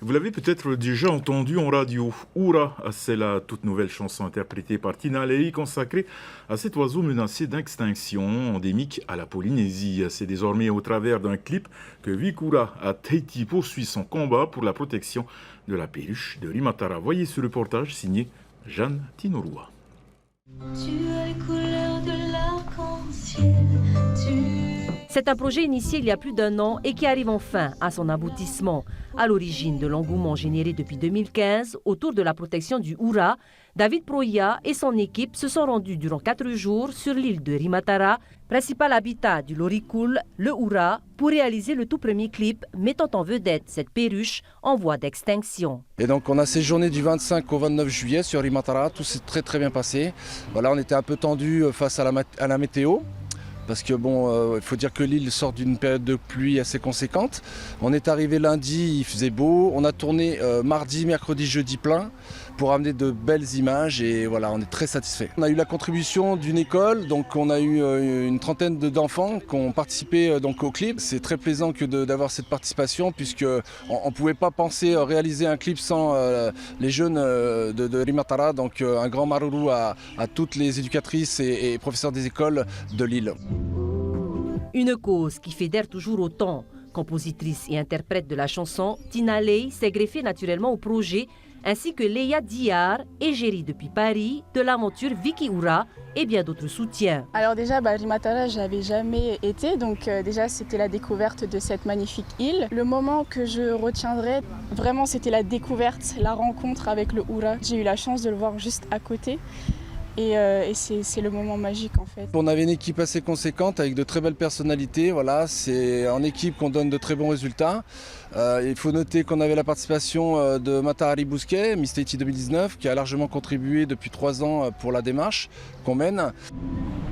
Vous l'avez peut-être déjà entendu en radio. Oura, c'est la toute nouvelle chanson interprétée par Tina Lei consacrée à cet oiseau menacé d'extinction, endémique à la Polynésie. C'est désormais au travers d'un clip que Vikura à Tahiti poursuit son combat pour la protection de la perruche de Rimatara. Voyez ce reportage signé Jeanne Tinorua. Tu as les couleurs de l'arc-en-ciel. C'est un projet initié il y a plus d'un an et qui arrive enfin à son aboutissement. À l'origine de l'engouement généré depuis 2015 autour de la protection du Oura, David Proya et son équipe se sont rendus durant 4 jours sur l'île de Rimatara, principal habitat du loricule, le Oura, pour réaliser le tout premier clip mettant en vedette cette perruche en voie d'extinction. Et donc on a séjourné du 25 au 29 juillet sur Rimatara, tout s'est très bien passé. Voilà, on était un peu tendu face à la météo. Parce que bon, il faut dire que l'île sort d'une période de pluie assez conséquente. On est arrivé lundi, il faisait beau. On a tourné mardi, mercredi, jeudi plein pour amener de belles images et voilà, on est très satisfait. On a eu la contribution d'une école, donc on a eu une trentaine d'enfants qui ont participé donc au clip. C'est très plaisant d'avoir cette participation puisque on ne pouvait pas penser réaliser un clip sans les jeunes de Rimatara. Donc un grand maruru à toutes les éducatrices et professeurs des écoles de l'île. Une cause qui fédère toujours autant. Compositrice et interprète de la chanson, Tina Lei s'est greffée naturellement au projet, ainsi que Leia Diar, égérie depuis Paris, de l'aventure Viki Oura et bien d'autres soutiens. Alors déjà, Rimatara, je n'avais jamais été, donc déjà c'était la découverte de cette magnifique île. Le moment que je retiendrai, vraiment c'était la découverte, la rencontre avec le Oura. J'ai eu la chance de le voir juste à côté. Et c'est le moment magique en fait. On avait une équipe assez conséquente avec de très belles personnalités. Voilà, c'est en équipe qu'on donne de très bons résultats. Il faut noter qu'on avait la participation de Matahari Bousquet, Miss Tahiti 2019, qui a largement contribué depuis 3 ans pour la démarche qu'on mène.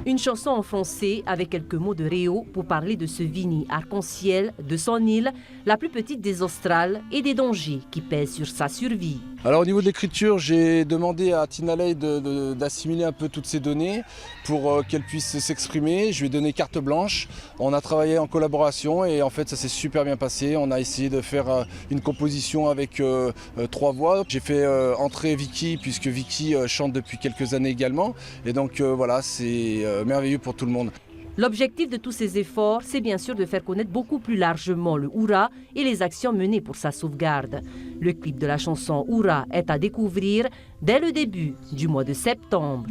Une chanson en français avec quelques mots de Réo pour parler de ce Vini arc-en-ciel, de son île, la plus petite des Australes et des dangers qui pèsent sur sa survie. Alors au niveau de l'écriture, j'ai demandé à Tina Lei d'assimiler un peu toutes ces données pour qu'elle puisse s'exprimer. Je lui ai donné carte blanche. On a travaillé en collaboration et en fait ça s'est super bien passé. On a essayé de faire une composition avec 3 voix. J'ai fait entrer Viki puisque Viki chante depuis quelques années également. Et donc voilà, c'est merveilleux pour tout le monde. L'objectif de tous ces efforts, c'est bien sûr de faire connaître beaucoup plus largement le Oura et les actions menées pour sa sauvegarde. Le clip de la chanson Oura est à découvrir dès le début du mois de septembre.